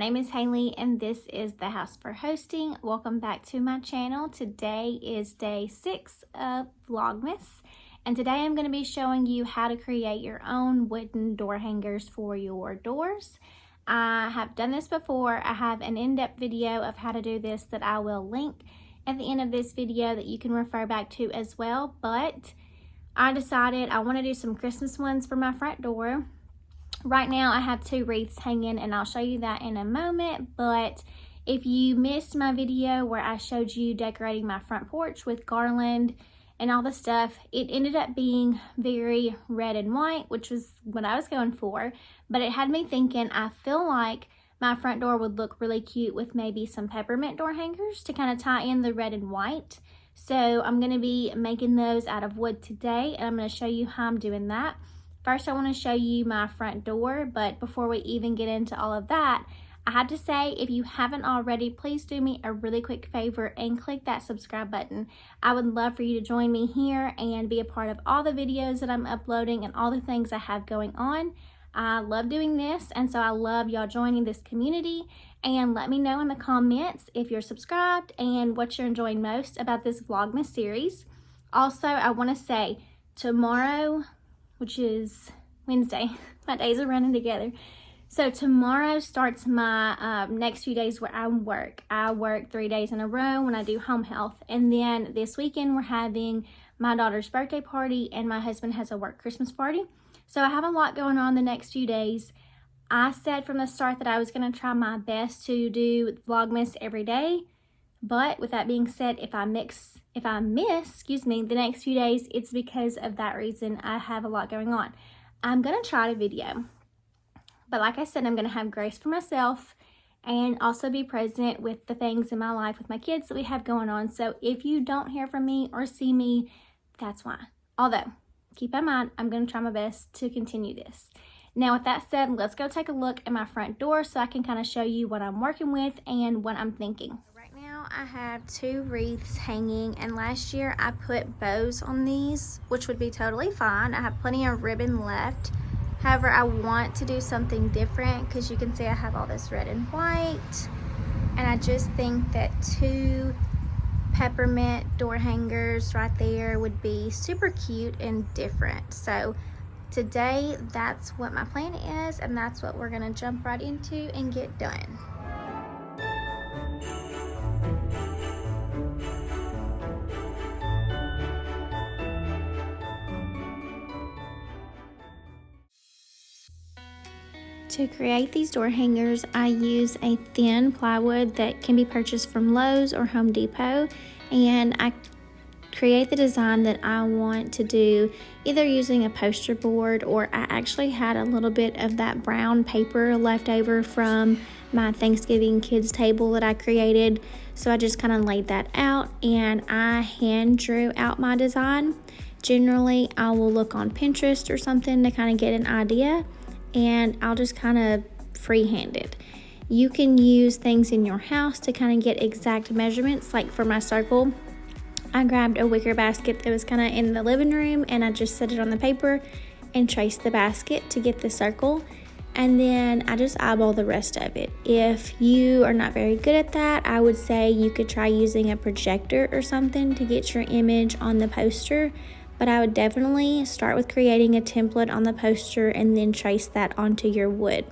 name is Haley and this is the House for Hosting. Welcome back to my channel. Today is day 6 of Vlogmas, and today I'm going to be showing you how to create your own wooden door hangers for your doors. I have done this before. I have an in-depth video of how to do this that I will link at the end of this video that you can refer back to as well, but I decided I want to do some Christmas ones for my front door. Right now I have 2 wreaths hanging and I'll show you that in a moment, but if you missed my video where I showed you decorating my front porch with garland and all the stuff, it ended up being very red and white, which was what I was going for, but it had me thinking I feel like my front door would look really cute with maybe some peppermint door hangers to kind of tie in the red and white. So I'm going to be making those out of wood today and I'm going to show you how I'm doing that. First, I want to show you my front door, but before we even get into all of that, I have to say, if you haven't already, please do me a really quick favor and click that subscribe button. I would love for you to join me here and be a part of all the videos that I'm uploading and all the things I have going on. I love doing this, and so I love y'all joining this community. And let me know in the comments if you're subscribed and what you're enjoying most about this Vlogmas series. Also, I want to say tomorrow, which is Wednesday, my days are running together. So tomorrow starts my next few days where I work. I work 3 days in a row when I do home health. And then this weekend we're having my daughter's birthday party and my husband has a work Christmas party. So I have a lot going on the next few days. I said from the start that I was gonna try my best to do Vlogmas every day. But with that being said, if I miss, the next few days, it's because of that reason. I have a lot going on. I'm going to try to video. But like I said, I'm going to have grace for myself and also be present with the things in my life with my kids that we have going on. So if you don't hear from me or see me, that's why. Although, keep in mind, I'm going to try my best to continue this. Now, with that said, let's go take a look at my front door so I can kind of show you what I'm working with and what I'm thinking. I have 2 wreaths hanging, and last year I put bows on these, which would be totally fine. I have plenty of ribbon left. However, I want to do something different because you can see I have all this red and white, and I just think that 2 peppermint door hangers right there would be super cute and different. So today that's what my plan is, and that's what we're gonna jump right into and get done. To create these door hangers, I use a thin plywood that can be purchased from Lowe's or Home Depot, and I create the design that I want to do either using a poster board, or I actually had a little bit of that brown paper left over from my Thanksgiving kids table that I created, so I just kind of laid that out and I hand drew out my design. Generally, I will look on Pinterest or something to kind of get an idea, and I'll just kind of freehand it. You can use things in your house to kind of get exact measurements. Like for my circle, I grabbed a wicker basket that was kind of in the living room and I just set it on the paper and traced the basket to get the circle, and then I just eyeball the rest of it. If you are not very good at that, I would say you could try using a projector or something to get your image on the poster. But I would definitely start with creating a template on the poster and then trace that onto your wood.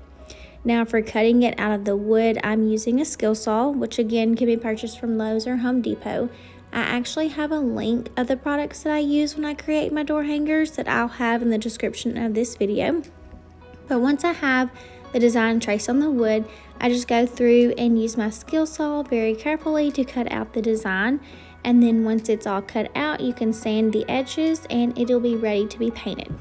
Now for cutting it out of the wood, I'm using a skill saw, which again can be purchased from Lowe's or Home Depot. I actually have a link of the products that I use when I create my door hangers that I'll have in the description of this video. But once I have the design traced on the wood, I just go through and use my skill saw very carefully to cut out the design. And then once it's all cut out, you can sand the edges and it'll be ready to be painted.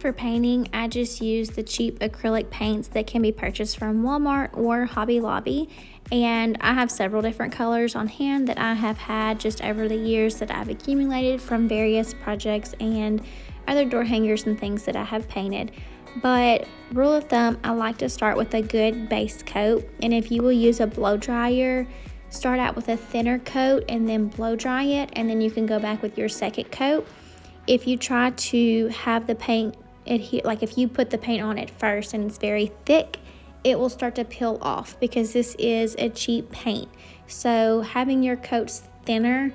for painting, I just use the cheap acrylic paints that can be purchased from Walmart or Hobby Lobby. And I have several different colors on hand that I have had just over the years that I've accumulated from various projects and other door hangers and things that I have painted. But rule of thumb, I like to start with a good base coat. And if you will use a blow dryer, start out with a thinner coat and then blow dry it, and then you can go back with your second coat. If you try to have the paint adhere, like if you put the paint on it first and it's very thick, it will start to peel off because this is a cheap paint. So having your coats thinner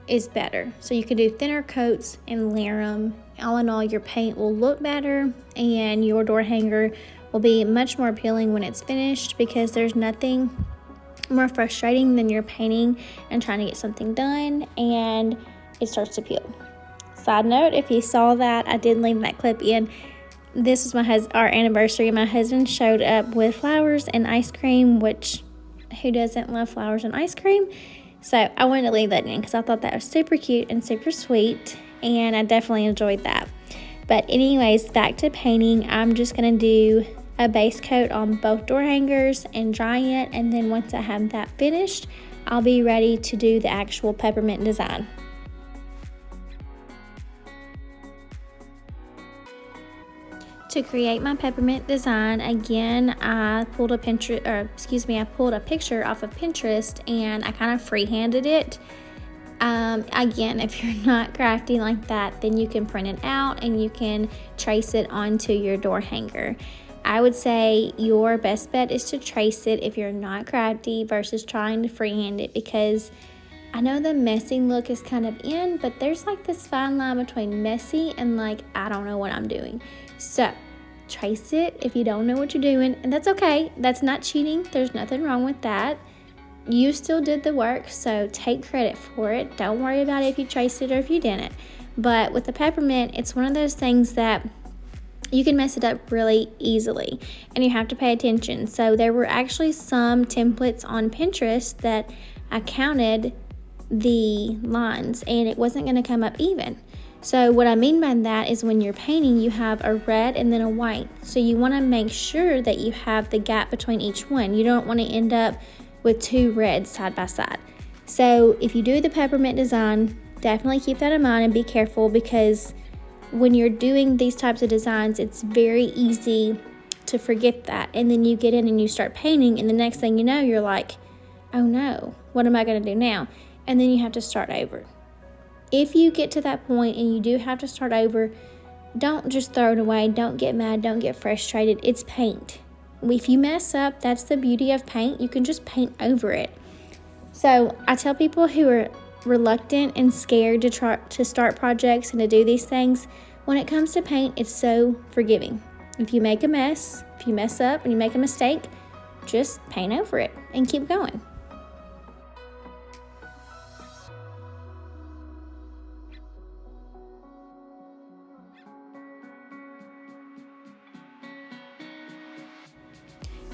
is better. So you can do thinner coats and layer them. All in all, your paint will look better and your door hanger will be much more appealing when it's finished, because there's nothing more frustrating than you're painting and trying to get something done and it starts to peel. Side note, if you saw that, I did leave that clip in. This was our anniversary. My husband showed up with flowers and ice cream, which who doesn't love flowers and ice cream? So I wanted to leave that in because I thought that was super cute and super sweet, and I definitely enjoyed that. But anyways, back to painting. I'm just going to do a base coat on both door hangers and dry it, and then once I have that finished, I'll be ready to do the actual peppermint design. To create my peppermint design, again, I pulled a picture off of Pinterest and I kind of freehanded it. Again, if you're not crafty like that, then you can print it out and you can trace it onto your door hanger. I would say your best bet is to trace it if you're not crafty versus trying to freehand it, because I know the messy look is kind of in, but there's like this fine line between messy and like, I don't know what I'm doing. So trace it if you don't know what you're doing, and that's okay. That's not cheating. There's nothing wrong with that. You still did the work, so take credit for it. Don't worry about it if you traced it or if you didn't. But with the peppermint, it's one of those things that you can mess it up really easily, and you have to pay attention. So there were actually some templates on Pinterest that I counted the lines and it wasn't going to come up even. So what I mean by that is when you're painting, you have a red and then a white. So you want to make sure that you have the gap between each one. You don't want to end up with two reds side by side. So if you do the peppermint design, definitely keep that in mind and be careful, because when you're doing these types of designs, it's very easy to forget that. And then you get in and you start painting, and the next thing you know, you're like, oh no, what am I going to do now? And then you have to start over. If you get to that point and you do have to start over, don't just throw it away. Don't get mad. Don't get frustrated. It's paint. If you mess up, that's the beauty of paint. You can just paint over it. So I tell people who are reluctant and scared to start projects and to do these things, when it comes to paint, it's so forgiving. If you make a mess, if you mess up and you make a mistake, just paint over it and keep going.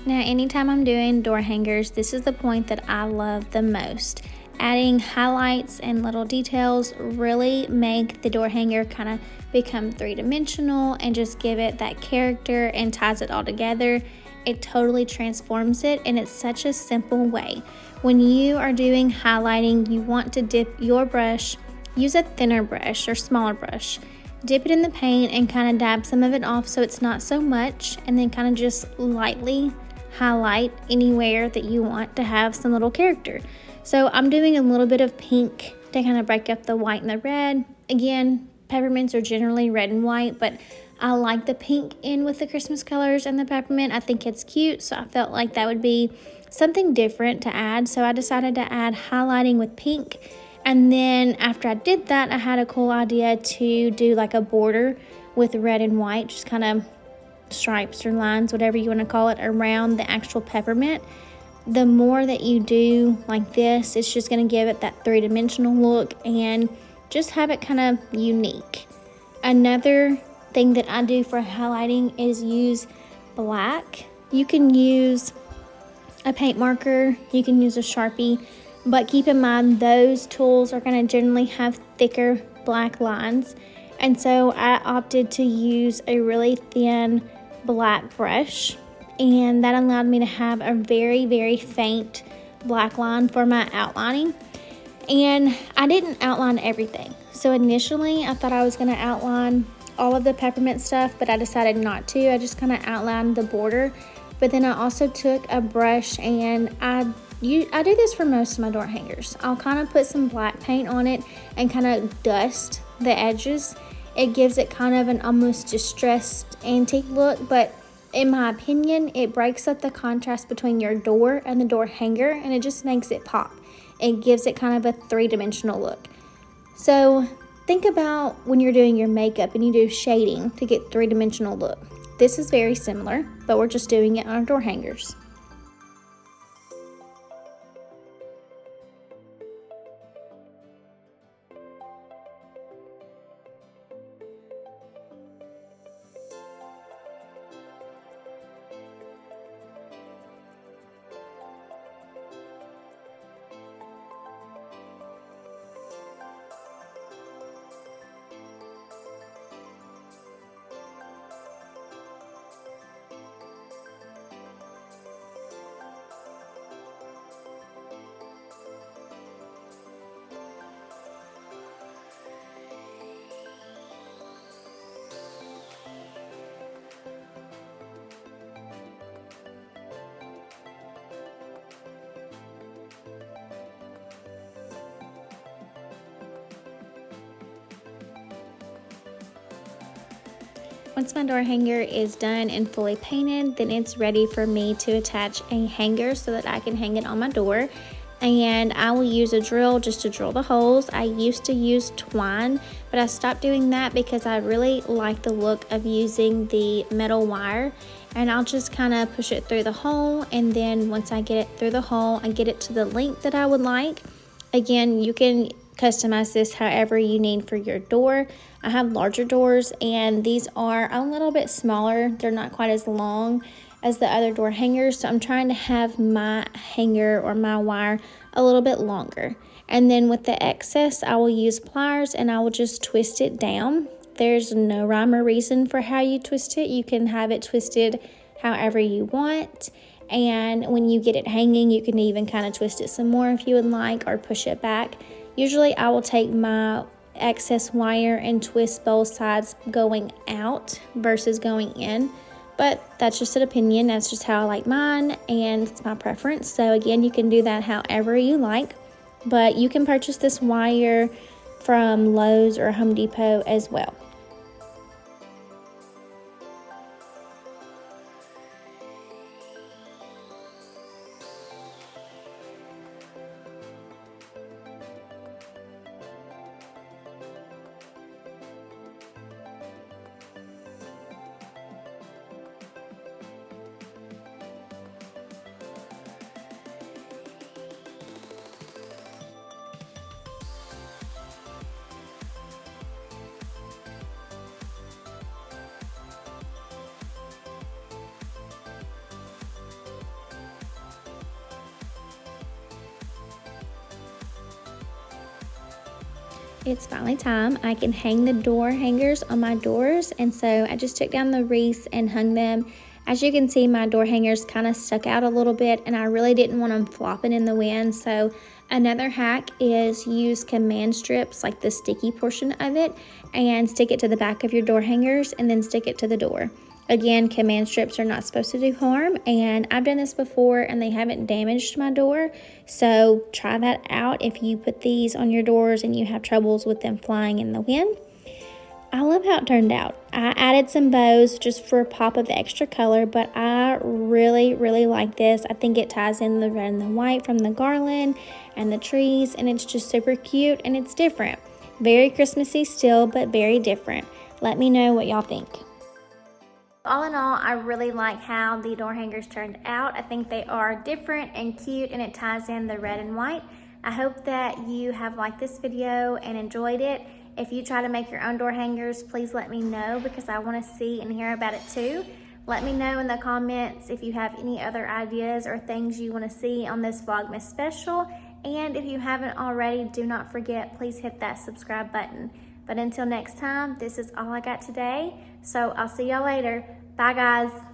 Now, anytime I'm doing door hangers, this is the point that I love the most. Adding highlights and little details really make the door hanger kind of become three-dimensional and just give it that character and ties it all together. It totally transforms it, and it's such a simple way. When you are doing highlighting, you want to dip your brush, use a thinner brush or smaller brush. Dip it in the paint and kind of dab some of it off so it's not so much, and then kind of just lightly highlight anywhere that you want to have some little character. So I'm doing a little bit of pink to kind of break up the white and the red. Again, peppermints are generally red and white, but I like the pink in with the Christmas colors and the peppermint. I think it's cute, so I felt like that would be something different to add. So I decided to add highlighting with pink. And then after I did that, I had a cool idea to do like a border with red and white, just kind of stripes or lines, whatever you want to call it, around the actual peppermint. The more that you do like this, it's just going to give it that three-dimensional look and just have it kind of unique. Another thing that I do for highlighting is use black. You can use a paint marker, you can use a Sharpie, but keep in mind those tools are going to generally have thicker black lines. And so I opted to use a really thin black brush, and that allowed me to have a very, very faint black line for my outlining. And I didn't outline everything. So initially I thought I was going to outline all of the peppermint stuff, but I decided not to. I just kind of outlined the border. But then I also took a brush, and I do this for most of my door hangers. I'll kind of put some black paint on it and kind of dust the edges. It gives it kind of an almost distressed antique look, but in my opinion, it breaks up the contrast between your door and the door hanger, and it just makes it pop. It gives it kind of a three-dimensional look. So think about when you're doing your makeup and you do shading to get three-dimensional look. This is very similar, but we're just doing it on our door hangers. Once my door hanger is done and fully painted, then it's ready for me to attach a hanger so that I can hang it on my door. And I will use a drill just to drill the holes. I used to use twine, but I stopped doing that because I really like the look of using the metal wire. And I'll just kind of push it through the hole, and then once I get it through the hole, I get it to the length that I would like. Again, you can customize this however you need for your door. I have larger doors, and these are a little bit smaller. They're not quite as long as the other door hangers, so I'm trying to have my hanger or my wire a little bit longer. And then with the excess, I will use pliers and I will just twist it down. There's no rhyme or reason for how you twist it. You can have it twisted however you want. And when you get it hanging, you can even kind of twist it some more if you would like, or push it back. Usually I will take my excess wire and twist both sides going out versus going in, but that's just an opinion. That's just how I like mine, and it's my preference. So again, you can do that however you like, but you can purchase this wire from Lowe's or Home Depot as well. It's finally time. I can hang the door hangers on my doors, and so I just took down the wreaths and hung them. As you can see, my door hangers kind of stuck out a little bit, and I really didn't want them flopping in the wind. So another hack is use command strips, like the sticky portion of it, and stick it to the back of your door hangers and then stick it to the door. Again, command strips are not supposed to do harm, and I've done this before and they haven't damaged my door. So try that out if you put these on your doors and you have troubles with them flying in the wind. I love how it turned out. I added some bows just for a pop of extra color, but I really like this. I think it ties in the red and the white from the garland and the trees, and it's just super cute and it's different. Very Christmassy still, but very different. Let me know what y'all think. All in all, I really like how the door hangers turned out. I think they are different and cute, and it ties in the red and white. I hope that you have liked this video and enjoyed it. If you try to make your own door hangers, please let me know, because I want to see and hear about it too. Let me know in the comments if you have any other ideas or things you want to see on this Vlogmas special. And if you haven't already, do not forget, please hit that subscribe button. But until next time, this is all I got today. So I'll see y'all later. Bye guys.